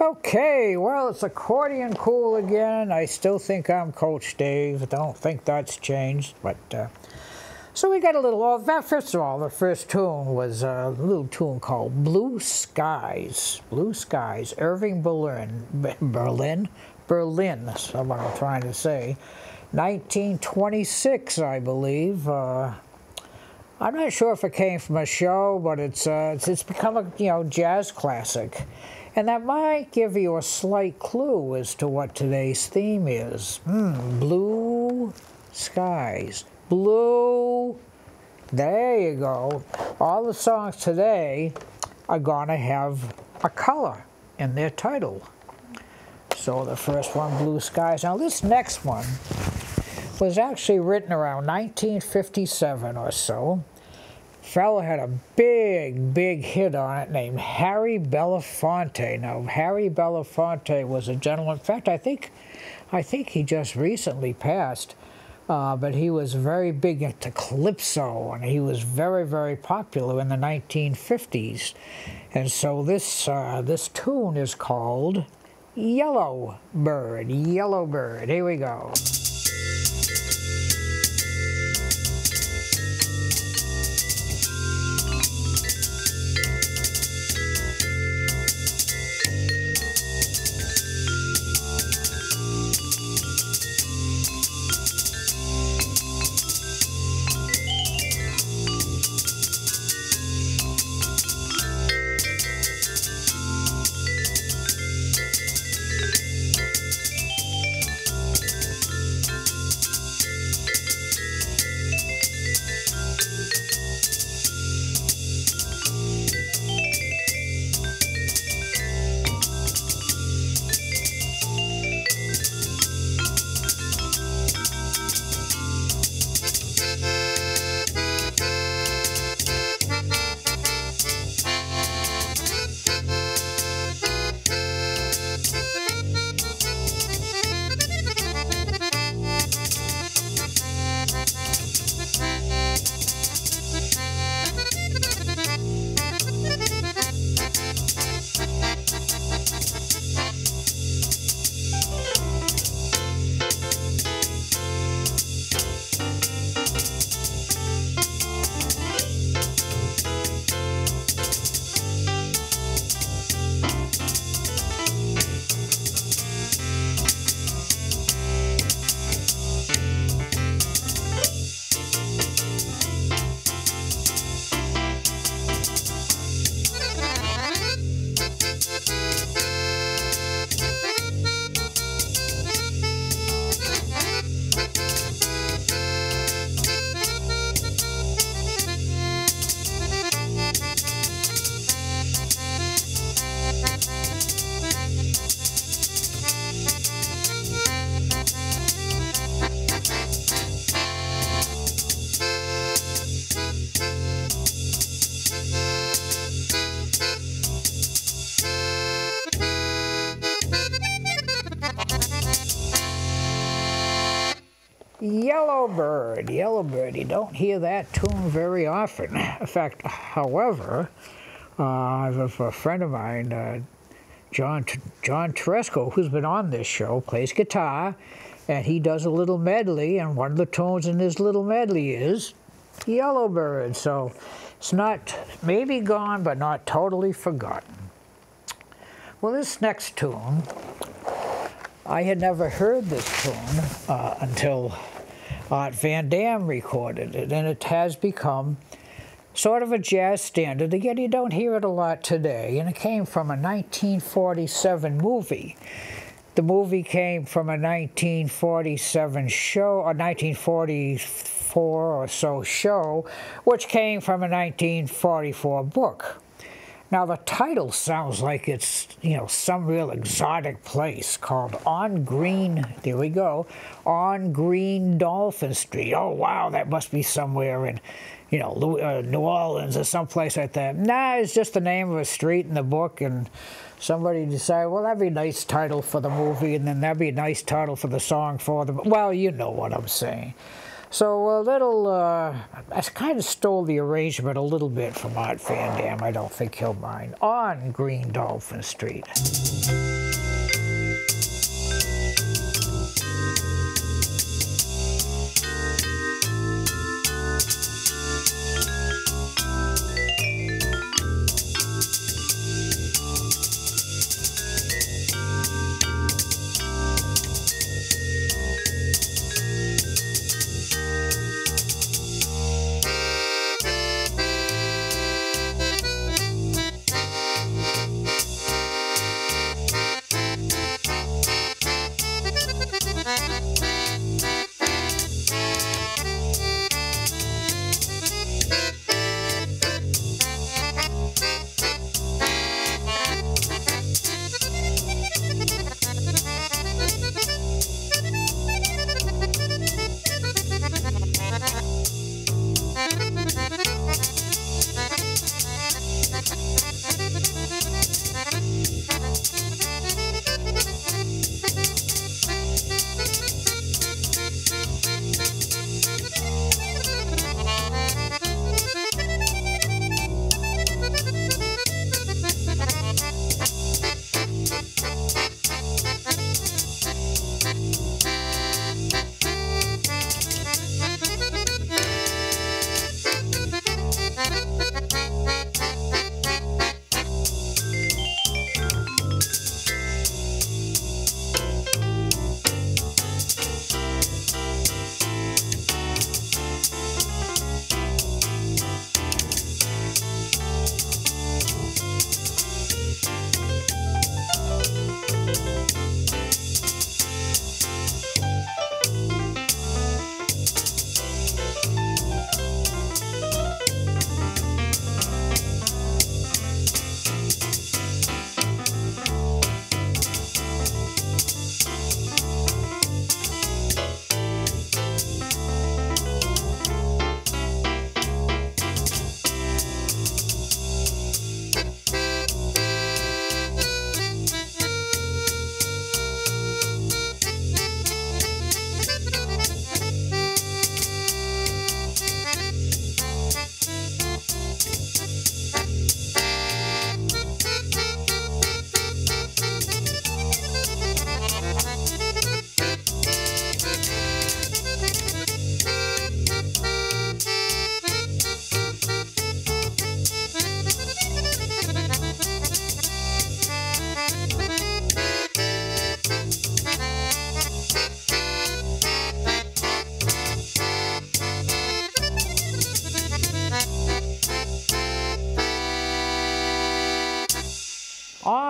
Okay, well, it's Accordion Cool again. I still think I'm Coach Dave. I don't think that's changed, but so we got a little, well, first of all, the first tune was a little tune called Blue Skies. Blue Skies, Irving Berlin, that's what I'm trying to say. 1926, I believe. I'm not sure if it came from a show, but it's become a jazz classic. And that might give you a slight clue as to what today's theme is. Blue skies. Blue. There you go. All the songs today are going to have a color in their title. So the first one, Blue Skies. Now this next one was actually written around 1957 or so. Fella had a big hit on it named Harry Belafonte. Now, Harry Belafonte was a gentleman. In fact, I think he just recently passed, but he was very big into calypso, and he was very popular in the 1950s. And so this tune is called Yellow Bird. Yellow Bird. Here we go. Yellow Bird, Yellow Bird. You don't hear that tune very often. In fact, however, I have a friend of mine, John Tresco, who's been on this show, plays guitar, and he does a little medley, and one of the tunes in his little medley is Yellow Bird. So it's not maybe gone, but not totally forgotten. Well, this next tune, I had never heard this tune until Art Van Dam recorded it, and it has become sort of a jazz standard. Again, you don't hear it a lot today, and it came from a 1947 movie. The movie came from a 1947 show, a 1944 or so show, which came from a 1944 book. Now, the title sounds like it's, some real exotic place called On Green, there we go, On Green Dolphin Street. Oh, wow, that must be somewhere in, New Orleans or someplace like that. Nah, it's just the name of a street in the book, and somebody decided, well, that'd be a nice title for the movie, and then that'd be a nice title for the song for the, well, you know what I'm saying. So a little, I kind of stole the arrangement a little bit from Art Van Dam. I don't think he'll mind. On Green Dolphin Street.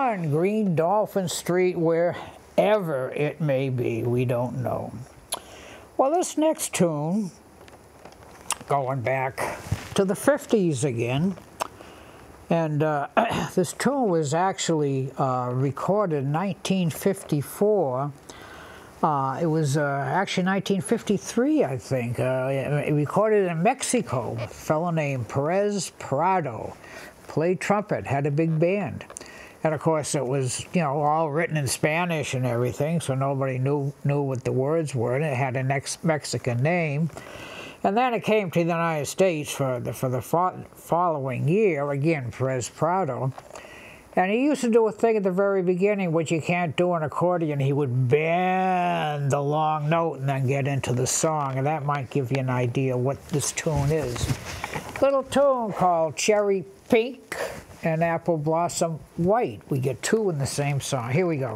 on Green Dolphin Street, wherever it may be, we don't know. Well, this next tune, going back to the 50s again, and this tune was actually recorded in 1954. It was actually 1953, I think. It recorded in Mexico. A fellow named Perez Prado played trumpet, had a big band. And of course it was, you know, all written in Spanish and everything, so nobody knew what the words were, and it had a Mexican name. And then it came to the United States for the following year, again, Perez Prado. And he used to do a thing at the very beginning, which you can't do on accordion. He would bend the long note and then get into the song, and that might give you an idea what this tune is. Little tune called Cherry Pink and Apple Blossom White. We get two in the same song. Here we go.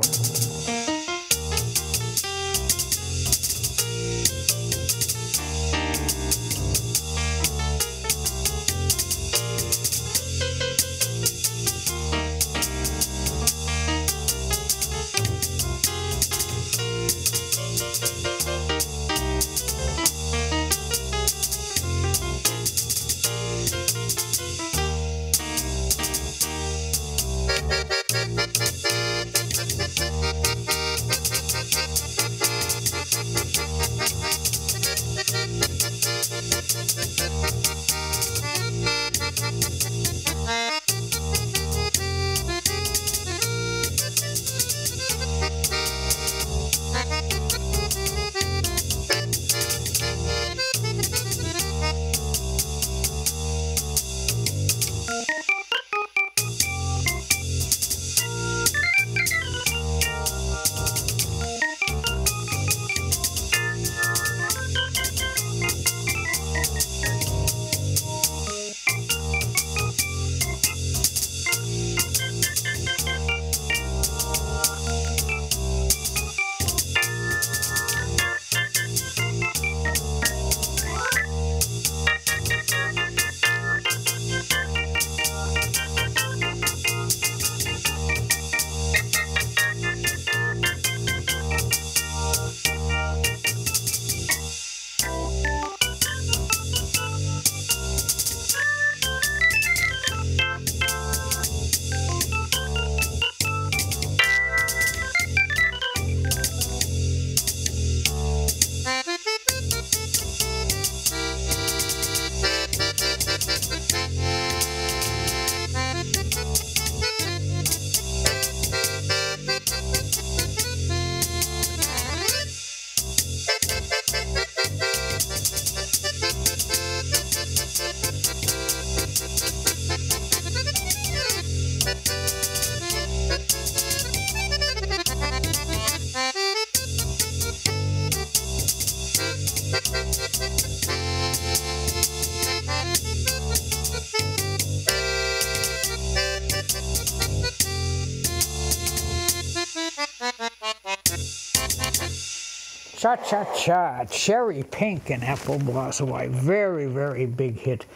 Cha-cha-cha, Cherry Pink and Apple Blossom White. Very, very big hit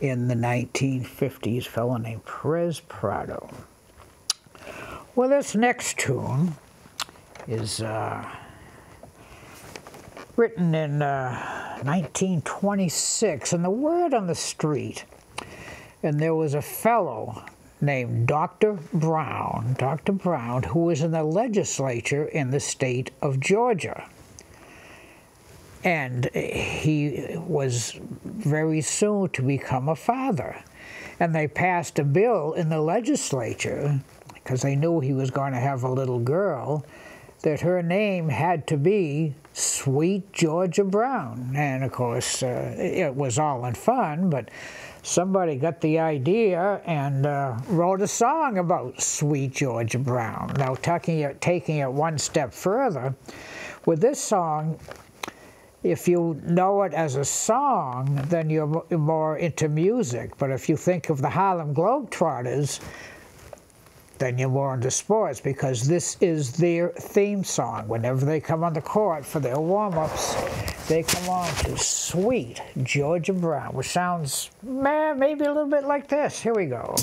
in the 1950s. A fellow named Perez Prado. Well, this next tune is written in 1926, and the word on the street, and there was a fellow named Dr. Brown, who was in the legislature in the state of Georgia. And he was very soon to become a father. And they passed a bill in the legislature, because they knew he was going to have a little girl, that her name had to be Sweet Georgia Brown. And of course, it was all in fun, but somebody got the idea and wrote a song about Sweet Georgia Brown. Now, taking it one step further, with this song, if you know it as a song, then you're more into music. But if you think of the Harlem Globetrotters, then you're more into sports, because this is their theme song. Whenever they come on the court for their warm-ups, they come on to Sweet Georgia Brown, which sounds maybe a little bit like this. Here we go.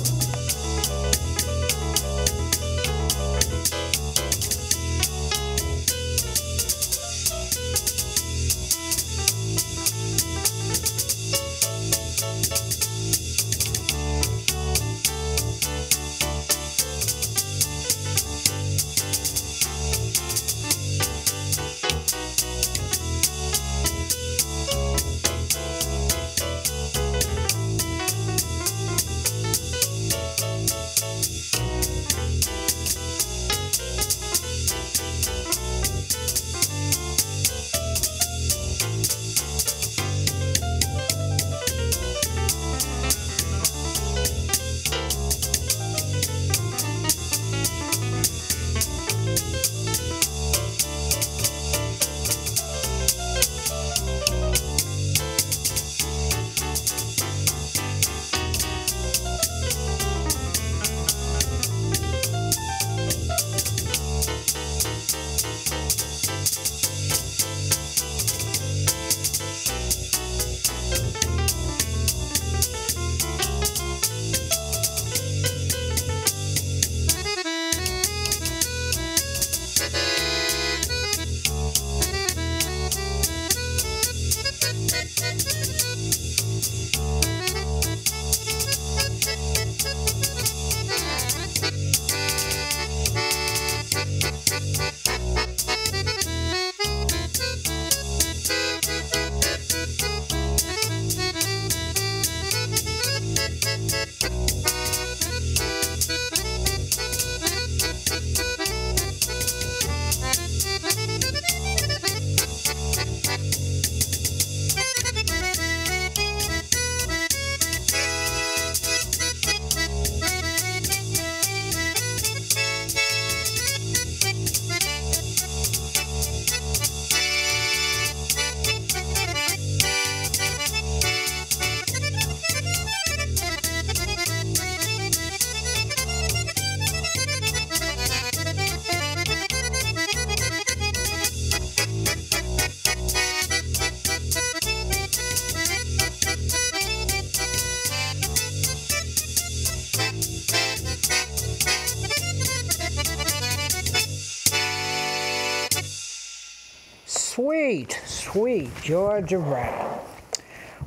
sweet, sweet Georgia Brat.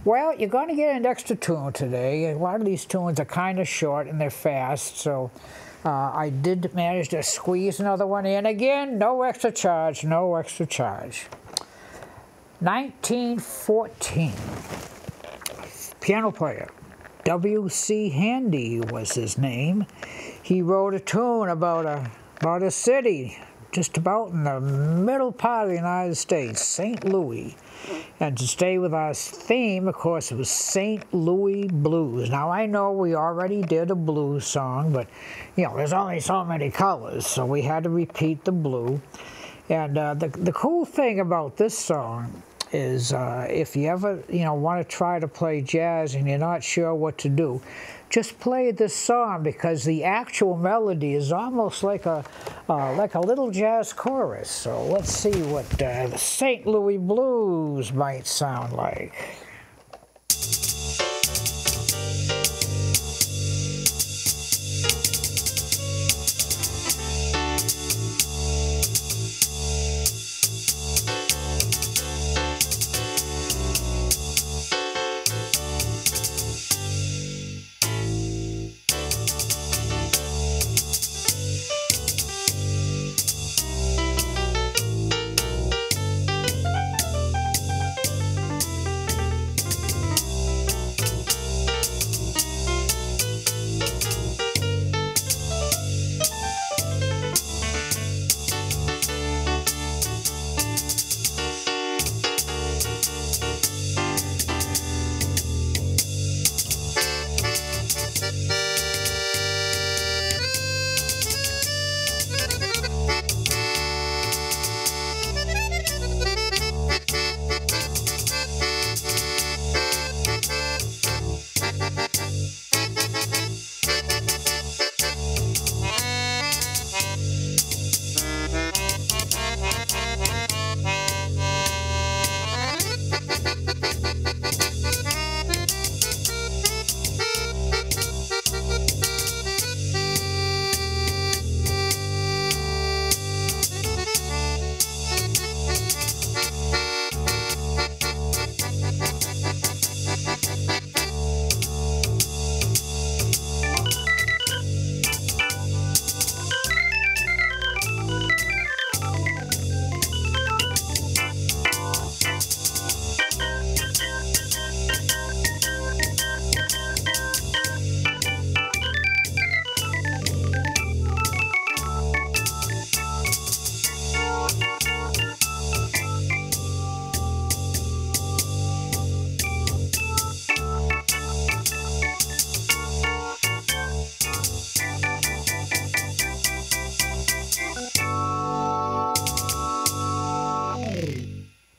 Well, you're going to get an extra tune today. A lot of these tunes are kind of short and they're fast, so I did manage to squeeze another one in. Again, no extra charge, no extra charge. 1914. Piano player. W.C. Handy was his name. He wrote a tune about a city just about in the middle part of the United States, St. Louis. And to stay with our theme, of course, it was St. Louis Blues. Now, I know we already did a blues song, but, you know, there's only so many colors, so we had to repeat the blue. And the cool thing about this song is if you ever, you know, want to try to play jazz and you're not sure what to do, just play this song, because the actual melody is almost like a little jazz chorus. So let's see what the St. Louis Blues might sound like.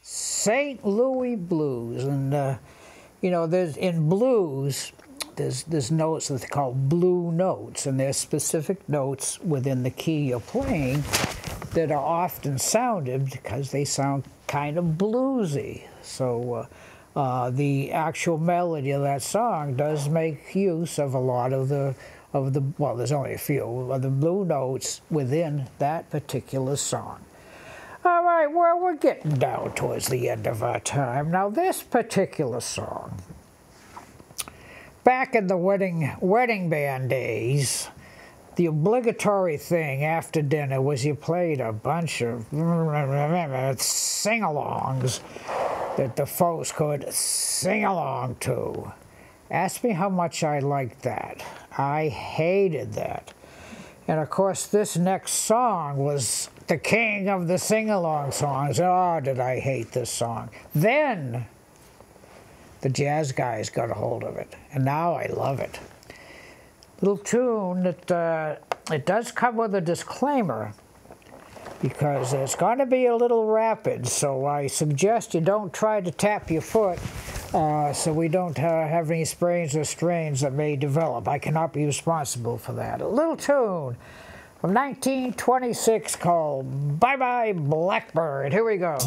St. Louis Blues, and you know, there's in blues, there's notes that they call blue notes, and there's specific notes within the key you're playing that are often sounded because they sound kind of bluesy. So the actual melody of that song does make use of a lot of the well, there's only a few of the blue notes within that particular song. All right, well, we're getting down towards the end of our time. Now, this particular song, back in the wedding band days, the obligatory thing after dinner was you played a bunch of sing-alongs that the folks could sing along to. Ask me how much I liked that. I hated that. And of course, this next song was the king of the sing-along songs. Oh, did I hate this song. Then the jazz guys got a hold of it, and now I love it. Little tune that it does come with a disclaimer, because it's going to be a little rapid, so I suggest you don't try to tap your foot so we don't have any sprains or strains that may develop. I cannot be responsible for that. A little tune from 1926 called Bye Bye Blackbird. Here we go.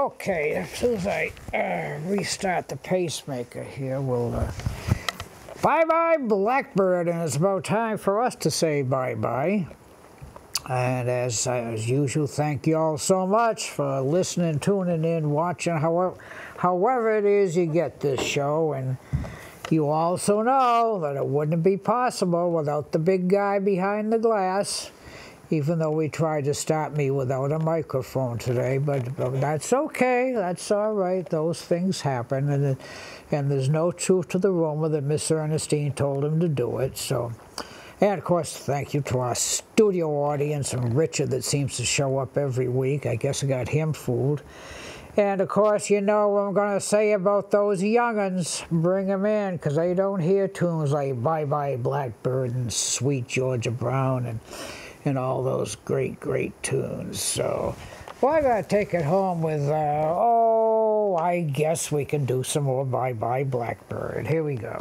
Okay, as soon as I restart the pacemaker here, we'll bye-bye Blackbird, and it's about time for us to say bye-bye. And as usual, thank you all so much for listening, tuning in, watching, however it is you get this show. And you also know that it wouldn't be possible without the big guy behind the glass, even though we tried to stop me without a microphone today. But that's okay. That's all right. Those things happen. And there's no truth to the rumor that Miss Ernestine told him to do it. So. And, of course, thank you to our studio audience and Richard that seems to show up every week. I guess I got him fooled. And, of course, you know what I'm going to say about those young'uns. Bring them in, because they don't hear tunes like Bye-Bye Blackbird and Sweet Georgia Brown and all those great, great tunes. So, well, I got to take it home with, I guess we can do some more Bye-Bye Blackbird. Here we go.